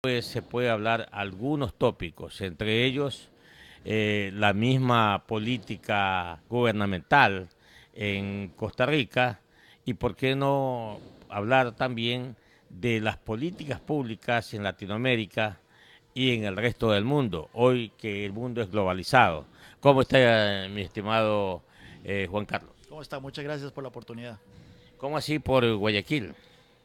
pues se puede hablar algunos tópicos, entre ellos la misma política gubernamental en Costa Rica y por qué no hablar también de las políticas públicas en Latinoamérica y en el resto del mundo, hoy que el mundo es globalizado. ¿Cómo está, mi estimado Juan Carlos? ¿Cómo está? Muchas gracias por la oportunidad. ¿Cómo así por Guayaquil?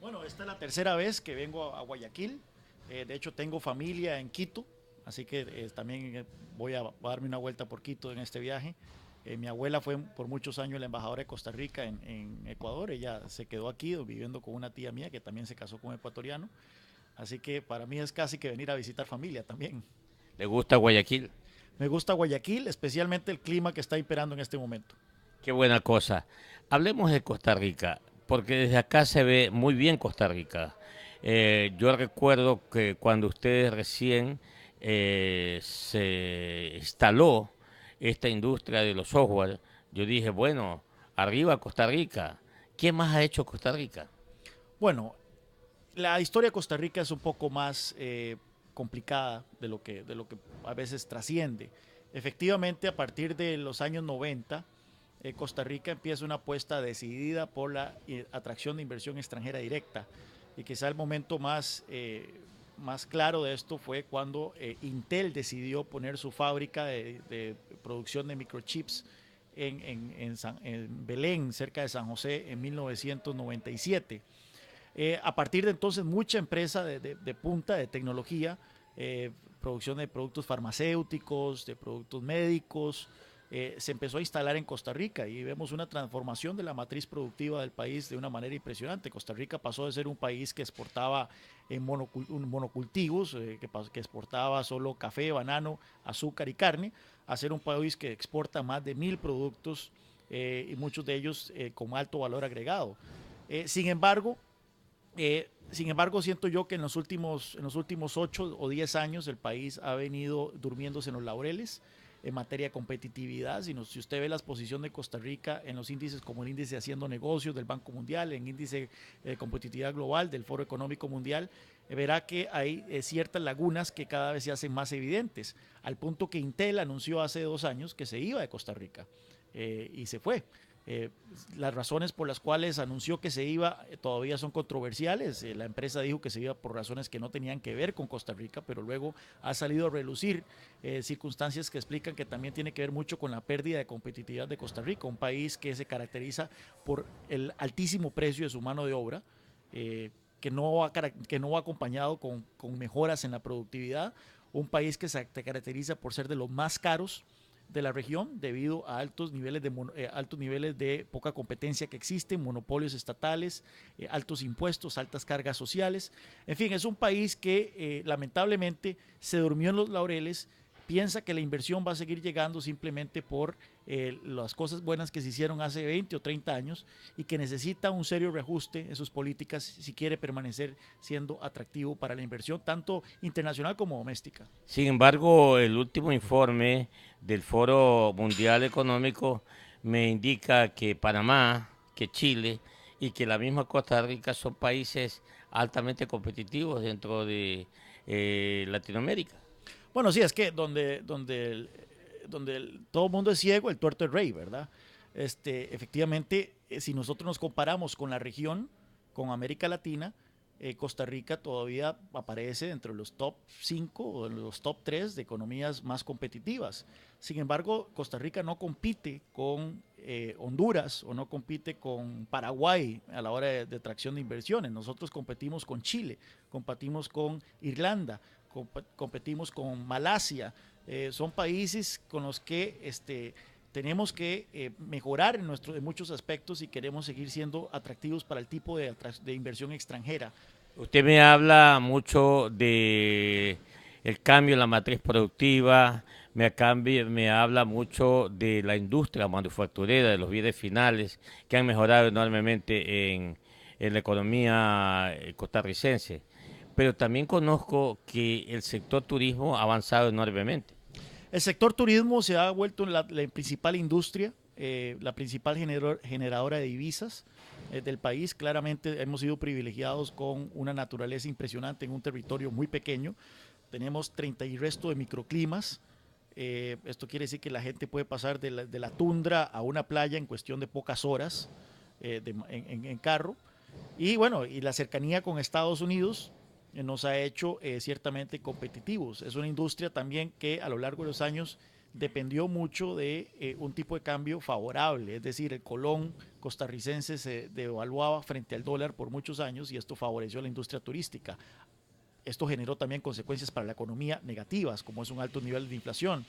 Bueno, esta es la tercera vez que vengo a Guayaquil. De hecho, tengo familia en Quito, así que también voy a darme una vuelta por Quito en este viaje. Mi abuela fue por muchos años la embajadora de Costa Rica en Ecuador. Ella se quedó aquí viviendo con una tía mía que también se casó con un ecuatoriano. Así que para mí es casi que venir a visitar familia también. ¿Le gusta Guayaquil? Me gusta Guayaquil, especialmente el clima que está imperando en este momento. Qué buena cosa. Hablemos de Costa Rica, porque desde acá se ve muy bien Costa Rica. Yo recuerdo que cuando ustedes recién se instaló esta industria de los software, yo dije, bueno, arriba Costa Rica. ¿Qué más ha hecho Costa Rica? Bueno, la historia de Costa Rica es un poco más complicada de lo que a veces trasciende. Efectivamente, a partir de los años 90, Costa Rica empieza una apuesta decidida por la atracción de inversión extranjera directa. Y quizá el momento más claro de esto fue cuando Intel decidió poner su fábrica de producción de microchips en Belén, cerca de San José, en 1997. A partir de entonces, mucha empresa de punta de tecnología, producción de productos farmacéuticos, de productos médicos, se empezó a instalar en Costa Rica y vemos una transformación de la matriz productiva del país de una manera impresionante. Costa Rica pasó de ser un país que exportaba monocultivos, que exportaba solo café, banano, azúcar y carne, a ser un país que exporta más de 1000 productos y muchos de ellos con alto valor agregado. Sin embargo, siento yo que en los últimos 8 o 10 años el país ha venido durmiéndose en los laureles en materia de competitividad. Si usted ve la posición de Costa Rica en los índices como el índice Haciendo Negocios del Banco Mundial, en índice de competitividad global del Foro Económico Mundial, verá que hay ciertas lagunas que cada vez se hacen más evidentes, al punto que Intel anunció hace 2 años que se iba de Costa Rica y se fue. Eh, las razones por las cuales anunció que se iba todavía son controversiales. La empresa dijo que se iba por razones que no tenían que ver con Costa Rica, pero luego ha salido a relucir circunstancias que explican que también tiene que ver mucho con la pérdida de competitividad de Costa Rica, un país que se caracteriza por el altísimo precio de su mano de obra, que no va acompañado con mejoras en la productividad, un país que se caracteriza por ser de los más caros de la región debido a altos niveles de poca competencia que existen, monopolios estatales, altos impuestos, altas cargas sociales. En fin, es un país que lamentablemente se durmió en los laureles, piensa que la inversión va a seguir llegando simplemente por las cosas buenas que se hicieron hace 20 o 30 años y que necesita un serio reajuste en sus políticas si quiere permanecer siendo atractivo para la inversión, tanto internacional como doméstica. Sin embargo, el último informe del Foro Mundial Económico me indica que Panamá, que Chile y que la misma Costa Rica son países altamente competitivos dentro de Latinoamérica. Bueno, sí, es que todo el mundo es ciego, el tuerto es rey, ¿verdad? Efectivamente, si nosotros nos comparamos con la región, con América Latina, Costa Rica todavía aparece entre los top 5 o los top 3 de economías más competitivas. Sin embargo, Costa Rica no compite con Honduras o no compite con Paraguay a la hora de atracción de inversiones. Nosotros competimos con Chile, competimos con Irlanda, competimos con Malasia. Son países con los que tenemos que mejorar en muchos aspectos si queremos seguir siendo atractivos para el tipo de inversión extranjera. Usted me habla mucho de el cambio en la matriz productiva, me habla mucho de la industria manufacturera, de los bienes finales, que han mejorado enormemente en la economía costarricense. Pero también conozco que el sector turismo ha avanzado enormemente. El sector turismo se ha vuelto la principal industria, la principal generadora de divisas. del país. Claramente hemos sido privilegiados con una naturaleza impresionante en un territorio muy pequeño. Tenemos 30 y resto de microclimas. Esto quiere decir que la gente puede pasar de la tundra a una playa en cuestión de pocas horas en carro. Y bueno, y la cercanía con Estados Unidos nos ha hecho ciertamente competitivos. Es una industria también que a lo largo de los años dependió mucho de un tipo de cambio favorable, es decir, el colón costarricense se devaluaba frente al dólar por muchos años y esto favoreció a la industria turística. Esto generó también consecuencias para la economía negativas, como es un alto nivel de inflación.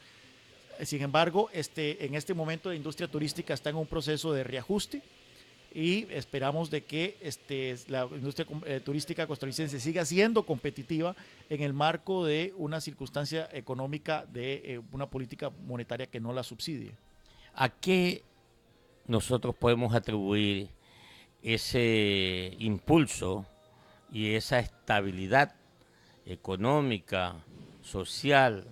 Sin embargo, en este momento la industria turística está en un proceso de reajuste y esperamos de que la industria turística costarricense siga siendo competitiva en el marco de una circunstancia económica de una política monetaria que no la subsidie. ¿A qué nosotros podemos atribuir ese impulso y esa estabilidad económica, social,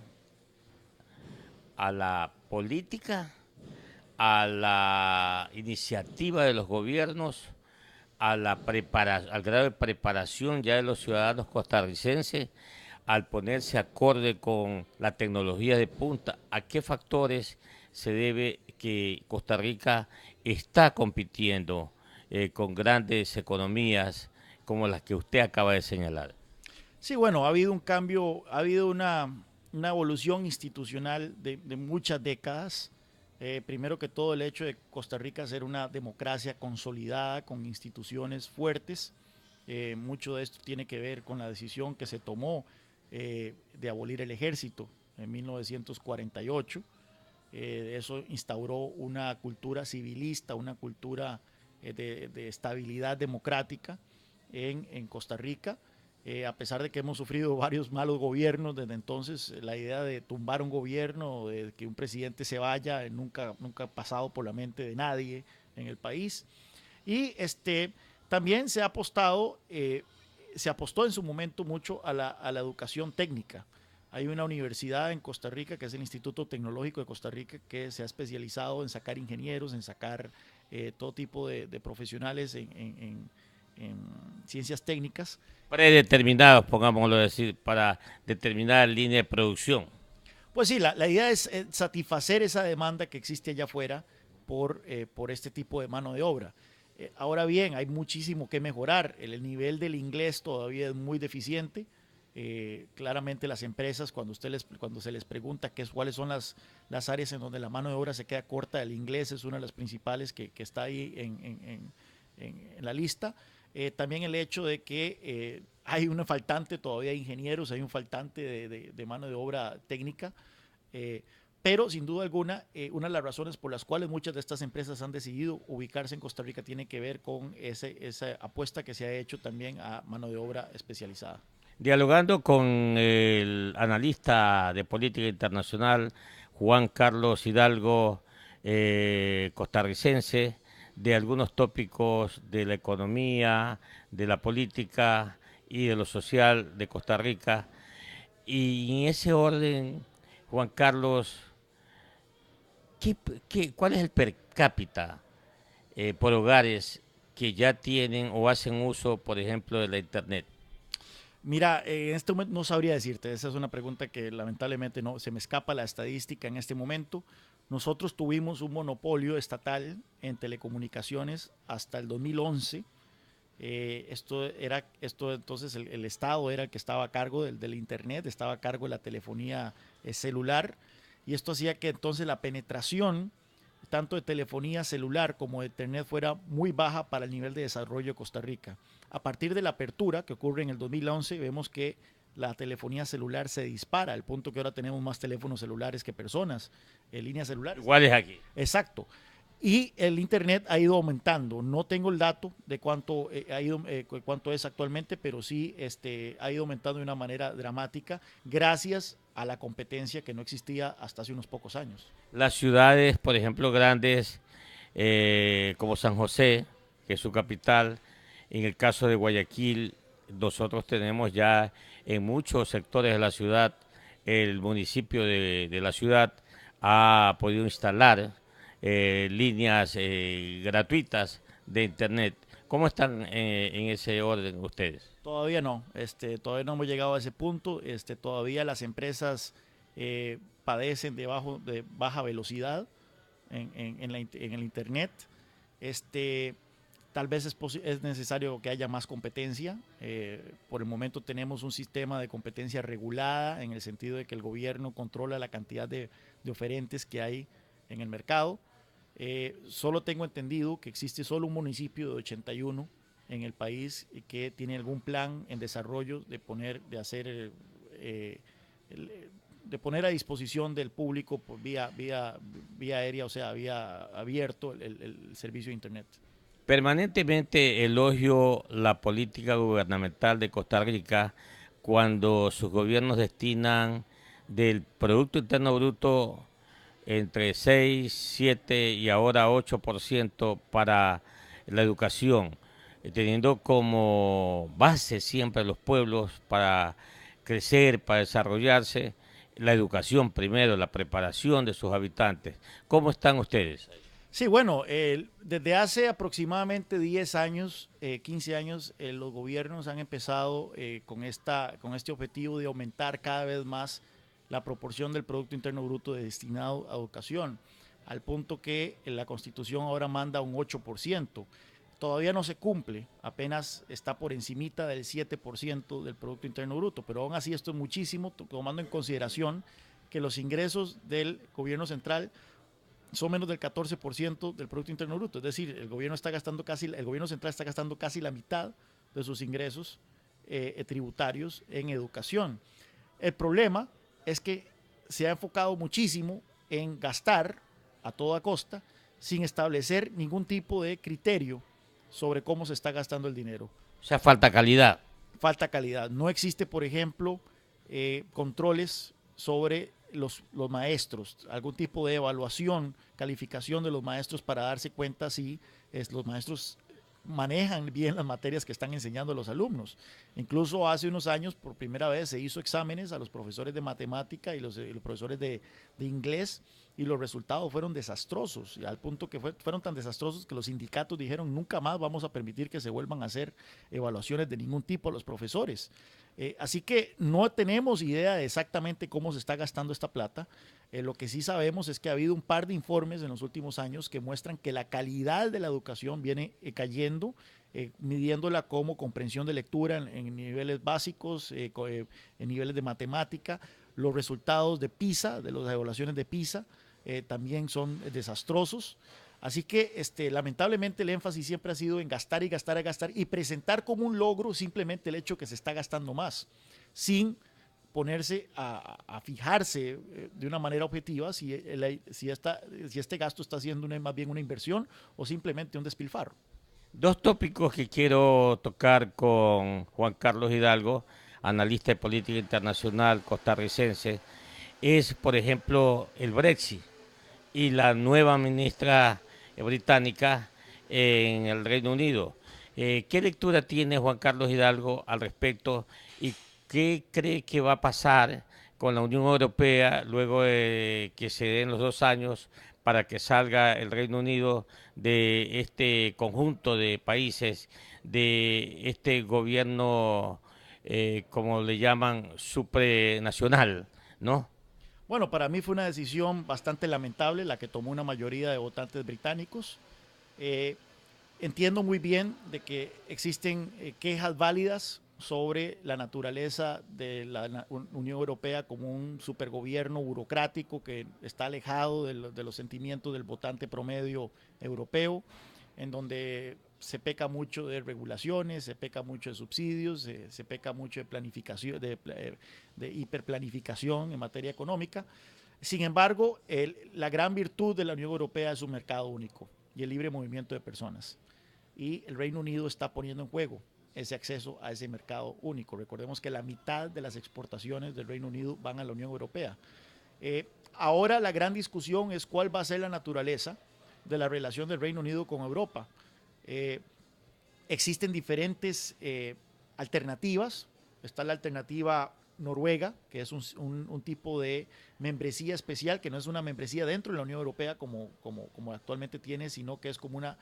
a la política, a la iniciativa de los gobiernos, al grado de preparación ya de los ciudadanos costarricenses, al ponerse acorde con la tecnología de punta? ¿A qué factores se debe que Costa Rica está compitiendo con grandes economías como las que usted acaba de señalar? Sí, bueno, ha habido un cambio, ha habido una evolución institucional de muchas décadas. Primero que todo, el hecho de Costa Rica ser una democracia consolidada con instituciones fuertes. Mucho de esto tiene que ver con la decisión que se tomó de abolir el ejército en 1948. Eso instauró una cultura civilista, una cultura de estabilidad democrática en Costa Rica. A pesar de que hemos sufrido varios malos gobiernos desde entonces, la idea de tumbar un gobierno, de que un presidente se vaya, nunca ha pasado por la mente de nadie en el país. Y también se apostó en su momento mucho a la educación técnica. Hay una universidad en Costa Rica que es el Instituto Tecnológico de Costa Rica que se ha especializado en sacar ingenieros, en sacar todo tipo de profesionales en ciencias técnicas. Predeterminados, pongámoslo decir, para determinada línea de producción. Pues sí, la idea es satisfacer esa demanda que existe allá afuera por este tipo de mano de obra. Ahora bien, hay muchísimo que mejorar. El nivel del inglés todavía es muy deficiente. Claramente las empresas, cuando se les pregunta cuáles son las áreas en donde la mano de obra se queda corta, el inglés es una de las principales que está ahí en la lista. También el hecho de que hay una faltante todavía de ingenieros, hay un faltante de mano de obra técnica, pero sin duda alguna, una de las razones por las cuales muchas de estas empresas han decidido ubicarse en Costa Rica tiene que ver con esa apuesta que se ha hecho también a mano de obra especializada. Dialogando con el analista de política internacional Juan Carlos Hidalgo, costarricense, de algunos tópicos de la economía, de la política y de lo social de Costa Rica. Y en ese orden, Juan Carlos, ¿cuál es el per cápita por hogares que ya tienen o hacen uso, por ejemplo, de la Internet? Mira, en este momento no sabría decirte, esa es una pregunta que lamentablemente no, se me escapa la estadística en este momento. Nosotros tuvimos un monopolio estatal en telecomunicaciones hasta el 2011. Esto entonces el Estado era el que estaba a cargo del Internet, estaba a cargo de la telefonía celular y esto hacía que entonces la penetración tanto de telefonía celular como de Internet fuera muy baja para el nivel de desarrollo de Costa Rica. A partir de la apertura que ocurre en el 2011, vemos que la telefonía celular se dispara, al punto que ahora tenemos más teléfonos celulares que personas en líneas celulares. Igual es aquí. Exacto. Y el Internet ha ido aumentando. No tengo el dato de cuánto es actualmente, pero sí ha ido aumentando de una manera dramática gracias a la competencia que no existía hasta hace unos pocos años. Las ciudades, por ejemplo, grandes como San José, que es su capital, en el caso de Guayaquil, nosotros tenemos ya en muchos sectores de la ciudad, el municipio de la ciudad ha podido instalar líneas gratuitas de Internet. ¿Cómo están en ese orden ustedes? Todavía no, todavía no hemos llegado a ese punto. Todavía las empresas padecen de baja velocidad en el Internet. Este, Tal vez es necesario que haya más competencia. Por el momento tenemos un sistema de competencia regulada en el sentido de que el gobierno controla la cantidad de oferentes que hay en el mercado. Solo tengo entendido que existe solo un municipio de 81 en el país que tiene algún plan en desarrollo de poner a disposición del público por vía aérea, o sea, vía abierto el servicio de Internet. Permanentemente elogio la política gubernamental de Costa Rica cuando sus gobiernos destinan del Producto Interno Bruto entre 6, 7 y ahora 8% para la educación, teniendo como base siempre los pueblos para crecer, para desarrollarse, la educación primero, la preparación de sus habitantes. ¿Cómo están ustedes? Sí, bueno, desde hace aproximadamente 10 años, 15 años, los gobiernos han empezado con este objetivo de aumentar cada vez más la proporción del Producto Interno Bruto destinado a educación, al punto que la Constitución ahora manda un 8%. Todavía no se cumple, apenas está por encimita del 7% del Producto Interno Bruto, pero aún así esto es muchísimo, tomando en consideración que los ingresos del gobierno central son menos del 14% del Producto Interno Bruto. Es decir, el gobierno central está gastando casi la mitad de sus ingresos tributarios en educación. El problema es que se ha enfocado muchísimo en gastar a toda costa sin establecer ningún tipo de criterio sobre cómo se está gastando el dinero. O sea, falta calidad. Falta calidad. No existe, por ejemplo, controles sobre los maestros, algún tipo de evaluación, calificación de los maestros para darse cuenta si los maestros manejan bien las materias que están enseñando a los alumnos. Incluso hace unos años, por primera vez, se hizo exámenes a los profesores de matemática y los profesores de inglés, y los resultados fueron desastrosos, al punto que fueron tan desastrosos que los sindicatos dijeron nunca más vamos a permitir que se vuelvan a hacer evaluaciones de ningún tipo a los profesores. Así que no tenemos idea de exactamente cómo se está gastando esta plata. Lo que sí sabemos es que ha habido un par de informes en los últimos años que muestran que la calidad de la educación viene cayendo, midiéndola como comprensión de lectura en niveles básicos, en niveles de matemática. Los resultados de PISA, de las evaluaciones de PISA, también son desastrosos. Así que lamentablemente el énfasis siempre ha sido en gastar y gastar y gastar y presentar como un logro simplemente el hecho que se está gastando más, sin ponerse a fijarse de una manera objetiva si este gasto está siendo más bien una inversión o simplemente un despilfarro. Dos tópicos que quiero tocar con Juan Carlos Hidalgo, analista de política internacional costarricense, es, por ejemplo, el Brexit y la nueva ministra británica en el Reino Unido. ¿Qué lectura tiene Juan Carlos Hidalgo al respecto y qué cree que va a pasar con la Unión Europea luego de que se den los 2 años para que salga el Reino Unido de este conjunto de países, de este gobierno, como le llaman, supranacional, ¿no? Bueno, para mí fue una decisión bastante lamentable la que tomó una mayoría de votantes británicos. Eh, Entiendo muy bien de que existen quejas válidas sobre la naturaleza de la Unión Europea como un supergobierno burocrático que está alejado de los sentimientos del votante promedio europeo, en donde se peca mucho de regulaciones, se peca mucho de subsidios, se peca mucho de planificación, de hiperplanificación en materia económica. Sin embargo, la gran virtud de la Unión Europea es su mercado único y el libre movimiento de personas. Y el Reino Unido está poniendo en juego ese acceso a ese mercado único. Recordemos que la mitad de las exportaciones del Reino Unido van a la Unión Europea. Ahora la gran discusión es cuál va a ser la naturaleza de la relación del Reino Unido con Europa. Existen diferentes alternativas. Está la alternativa Noruega, que es un tipo de membresía especial, que no es una membresía dentro de la Unión Europea como actualmente tiene, sino que es como una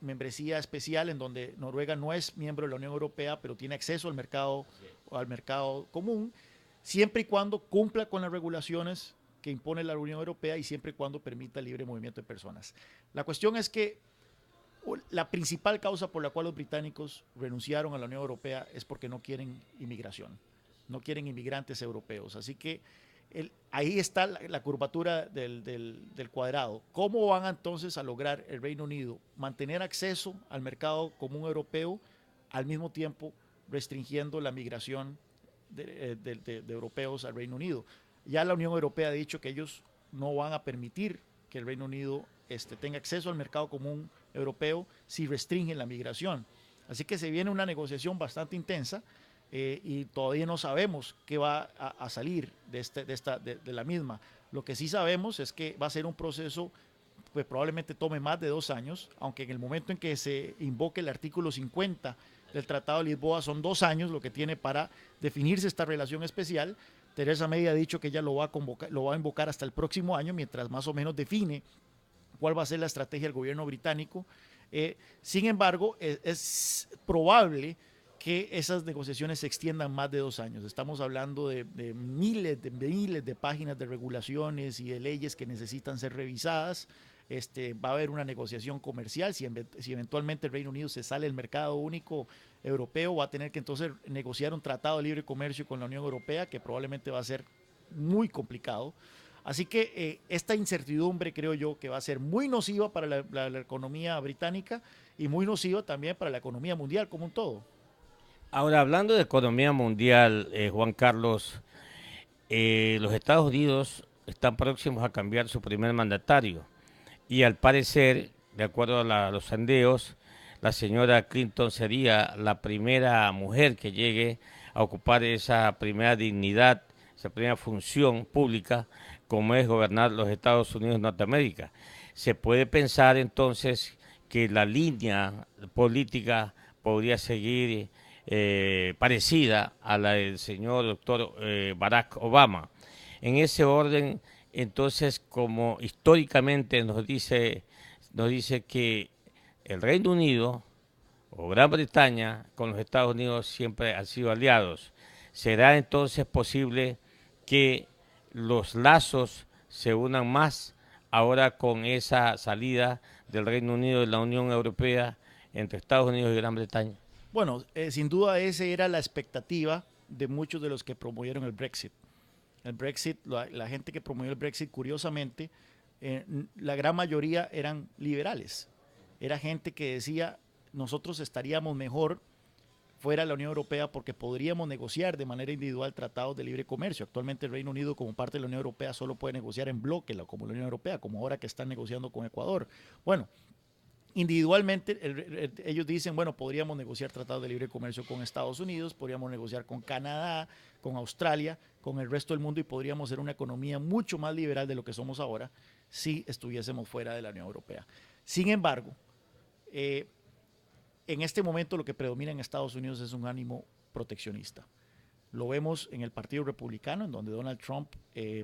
membresía especial en donde Noruega no es miembro de la Unión Europea, pero tiene acceso al mercado común, siempre y cuando cumpla con las regulaciones que impone la Unión Europea y siempre y cuando permita el libre movimiento de personas. La cuestión es que la principal causa por la cual los británicos renunciaron a la Unión Europea es porque no quieren inmigración, no quieren inmigrantes europeos. Así que ahí está la curvatura del cuadrado. ¿Cómo van entonces a lograr el Reino Unido mantener acceso al mercado común europeo al mismo tiempo restringiendo la migración de europeos al Reino Unido? Ya la Unión Europea ha dicho que ellos no van a permitir que el Reino Unido tenga acceso al mercado común europeo si restringen la migración. Así que se viene una negociación bastante intensa y todavía no sabemos qué va a salir de la misma. Lo que sí sabemos es que va a ser un proceso pues probablemente tome más de 2 años, aunque en el momento en que se invoque el artículo 50 del Tratado de Lisboa son 2 años lo que tiene para definirse esta relación especial. Theresa May ha dicho que ella lo va a invocar hasta el próximo año, mientras más o menos define cuál va a ser la estrategia del gobierno británico. Sin embargo, es probable que esas negociaciones se extiendan más de 2 años. Estamos hablando de miles de páginas de regulaciones y de leyes que necesitan ser revisadas. Va a haber una negociación comercial. Si eventualmente el Reino Unido se sale del mercado único europeo, va a tener que entonces negociar un tratado de libre comercio con la Unión Europea, que probablemente va a ser muy complicado. Así que esta incertidumbre creo yo que va a ser muy nociva para la economía británica y muy nociva también para la economía mundial como un todo. Ahora, hablando de economía mundial, Juan Carlos, los Estados Unidos están próximos a cambiar su primer mandatario y al parecer, de acuerdo a los sondeos, la señora Clinton sería la primera mujer que llegue a ocupar esa primera dignidad, esa primera función pública, como es gobernar los Estados Unidos de Norteamérica. Se puede pensar entonces que la línea política podría seguir parecida a la del señor doctor Barack Obama. En ese orden, entonces, como históricamente nos dice que el Reino Unido o Gran Bretaña con los Estados Unidos siempre han sido aliados, ¿será entonces posible que los lazos se unan más ahora con esa salida del Reino Unido de la Unión Europea entre Estados Unidos y Gran Bretaña? Bueno, sin duda esa era la expectativa de muchos de los que promovieron el Brexit. El Brexit, la gente que promovió el Brexit, curiosamente, la gran mayoría eran liberales. Era gente que decía, nosotros estaríamos mejor fuera de la Unión Europea porque podríamos negociar de manera individual tratados de libre comercio. Actualmente el Reino Unido, como parte de la Unión Europea, solo puede negociar en bloque, como la Unión Europea, como ahora que están negociando con Ecuador. Bueno, individualmente ellos dicen, bueno, podríamos negociar tratados de libre comercio con Estados Unidos, podríamos negociar con Canadá, con Australia, con el resto del mundo y podríamos ser una economía mucho más liberal de lo que somos ahora si estuviésemos fuera de la Unión Europea. Sin embargo, en este momento lo que predomina en Estados Unidos es un ánimo proteccionista. Lo vemos en el Partido Republicano, en donde Donald Trump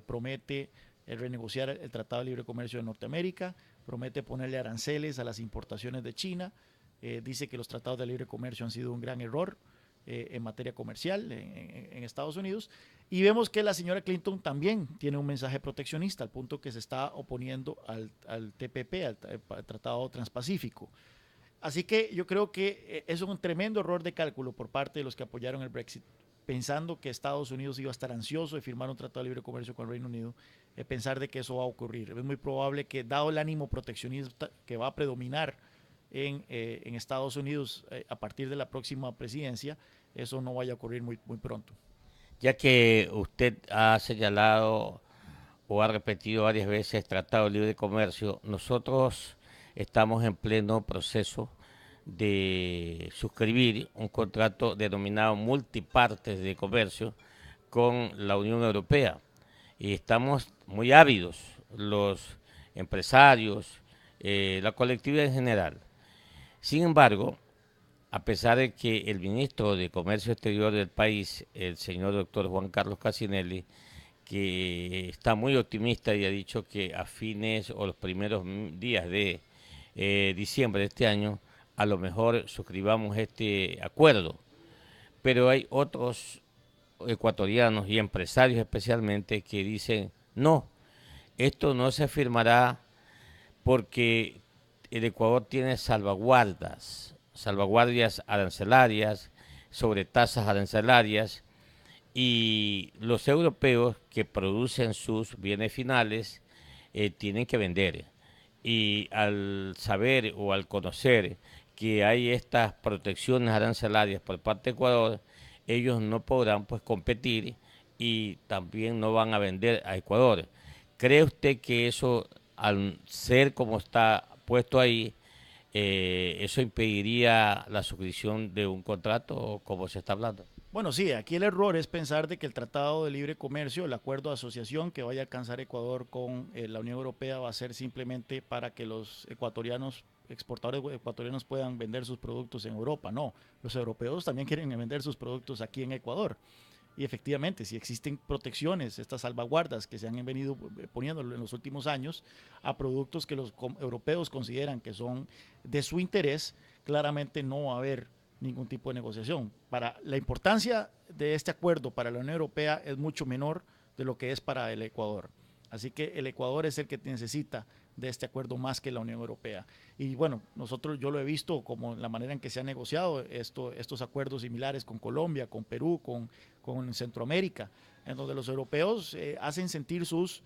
promete renegociar el Tratado de Libre Comercio de Norteamérica, promete ponerle aranceles a las importaciones de China, dice que los tratados de libre comercio han sido un gran error en materia comercial en Estados Unidos, y vemos que la señora Clinton también tiene un mensaje proteccionista, al punto que se está oponiendo al TPP, al Tratado Transpacífico. Así que yo creo que es un tremendo error de cálculo por parte de los que apoyaron el Brexit, pensando que Estados Unidos iba a estar ansioso de firmar un tratado de libre comercio con el Reino Unido, pensar de que eso va a ocurrir. Es muy probable que, dado el ánimo proteccionista que va a predominar en Estados Unidos a partir de la próxima presidencia, eso no vaya a ocurrir muy pronto. Ya que usted ha señalado o ha repetido varias veces Tratado de Libre Comercio, nosotros estamos en pleno proceso de suscribir un contrato denominado Multipartes de Comercio con la Unión Europea. Y estamos muy ávidos, los empresarios, la colectividad en general. Sin embargo, a pesar de que el ministro de Comercio Exterior del país, el señor doctor Juan Carlos Cassinelli, que está muy optimista y ha dicho que a fines o los primeros días de diciembre de este año, a lo mejor suscribamos este acuerdo. Pero hay otros ecuatorianos y empresarios especialmente que dicen, no, esto no se firmará porque el Ecuador tiene salvaguardias arancelarias, sobre tasas arancelarias, y los europeos que producen sus bienes finales tienen que vender. Y al saber o al conocer que hay estas protecciones arancelarias por parte de Ecuador, ellos no podrán pues competir y también no van a vender a Ecuador. ¿Cree usted que eso, al ser como está puesto ahí, eso impediría la suscripción de un contrato como se está hablando? Bueno, sí, aquí el error es pensar de que el Tratado de Libre Comercio, el acuerdo de asociación que vaya a alcanzar Ecuador con la Unión Europea va a ser simplemente para que los ecuatorianos, exportadores ecuatorianos puedan vender sus productos en Europa. No, los europeos también quieren vender sus productos aquí en Ecuador. Y efectivamente, si existen protecciones, estas salvaguardas que se han venido poniendo en los últimos años a productos que los europeos consideran que son de su interés, claramente no va a haber ningún tipo de negociación. Para la importancia de este acuerdo para la Unión Europea es mucho menor de lo que es para el Ecuador. Así que el Ecuador es el que necesita de este acuerdo más que la Unión Europea. Y bueno, yo lo he visto como la manera en que se han negociado estos acuerdos similares con Colombia, con Perú, con Centroamérica, en donde los europeos hacen sentir sus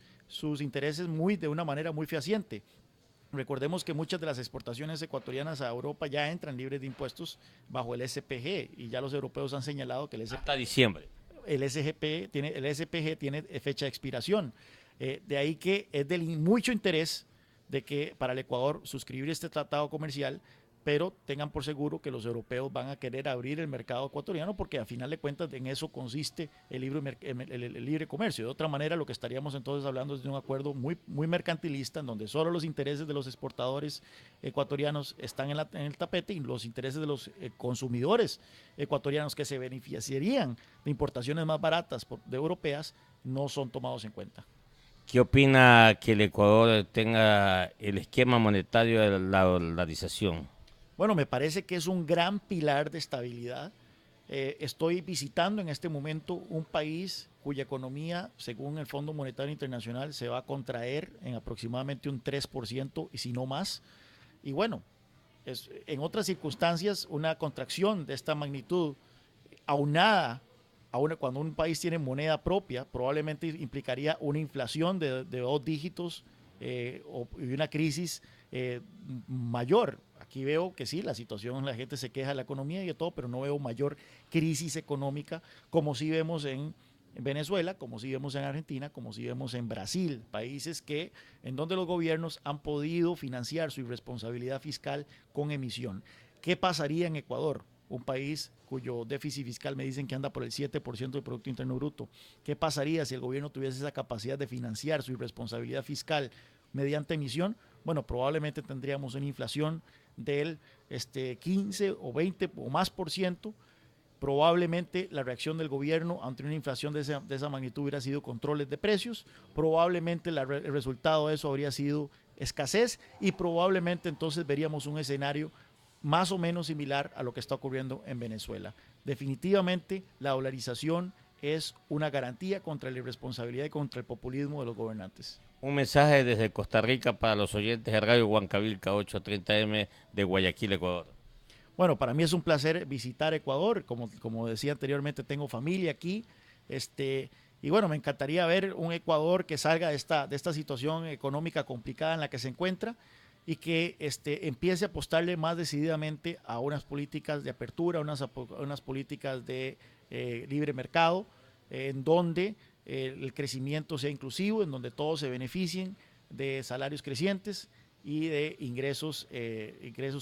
intereses de una manera muy fehaciente. Recordemos que muchas de las exportaciones ecuatorianas a Europa ya entran libres de impuestos bajo el SPG y ya los europeos han señalado que Hasta diciembre. el SPG tiene fecha de expiración. De ahí que es de mucho interés de que para el Ecuador suscribir este tratado comercial, pero tengan por seguro que los europeos van a querer abrir el mercado ecuatoriano porque a final de cuentas en eso consiste el libre comercio. De otra manera, lo que estaríamos entonces hablando es de un acuerdo muy mercantilista en donde solo los intereses de los exportadores ecuatorianos están en el tapete y los intereses de los consumidores ecuatorianos que se beneficiarían de importaciones más baratas de europeas no son tomados en cuenta. ¿Qué opina que el Ecuador tenga el esquema monetario de la dolarización? Bueno, me parece que es un gran pilar de estabilidad. Estoy visitando en este momento un país cuya economía, según el Fondo Monetario Internacional, se va a contraer en aproximadamente un 3% y si no más. Y bueno, en otras circunstancias, una contracción de esta magnitud, aunada cuando un país tiene moneda propia, probablemente implicaría una inflación de 2 dígitos y una crisis mayor. Aquí veo que sí, la situación, la gente se queja de la economía y de todo, pero no veo mayor crisis económica como sí vemos en Venezuela, como sí vemos en Argentina, como sí vemos en Brasil, países en donde los gobiernos han podido financiar su irresponsabilidad fiscal con emisión. ¿Qué pasaría en Ecuador? Un país cuyo déficit fiscal me dicen que anda por el 7% del Producto Interno Bruto. ¿Qué pasaría si el gobierno tuviese esa capacidad de financiar su irresponsabilidad fiscal mediante emisión? Bueno, probablemente tendríamos una inflación del 15 o 20 o más por ciento. Probablemente la reacción del gobierno ante una inflación de esa magnitud hubiera sido controles de precios, probablemente el resultado de eso habría sido escasez y probablemente entonces veríamos un escenario más o menos similar a lo que está ocurriendo en Venezuela. Definitivamente la dolarización es una garantía contra la irresponsabilidad y contra el populismo de los gobernantes. Un mensaje desde Costa Rica para los oyentes de Radio Huancavilca 830M de Guayaquil, Ecuador. Bueno, para mí es un placer visitar Ecuador. Como decía anteriormente, tengo familia aquí. Y bueno, me encantaría ver un Ecuador que salga de esta situación económica complicada en la que se encuentra y que empiece a apostarle más decididamente a unas políticas de apertura, unas políticas de libre mercado, en donde el crecimiento sea inclusivo, en donde todos se beneficien de salarios crecientes y de ingresos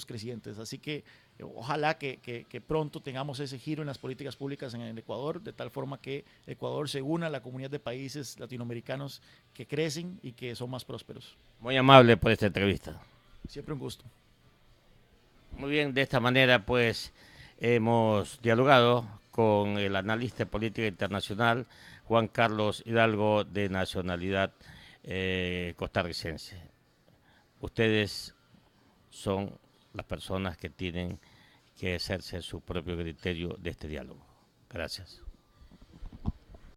crecientes. Así que ojalá que pronto tengamos ese giro en las políticas públicas en el Ecuador, de tal forma que Ecuador se una a la comunidad de países latinoamericanos que crecen y que son más prósperos. Muy amable por esta entrevista. Siempre un gusto. Muy bien, de esta manera pues hemos dialogado con el analista de política internacional Juan Carlos Hidalgo, de nacionalidad costarricense. Ustedes son las personas que tienen que hacerse su propio criterio de este diálogo. Gracias.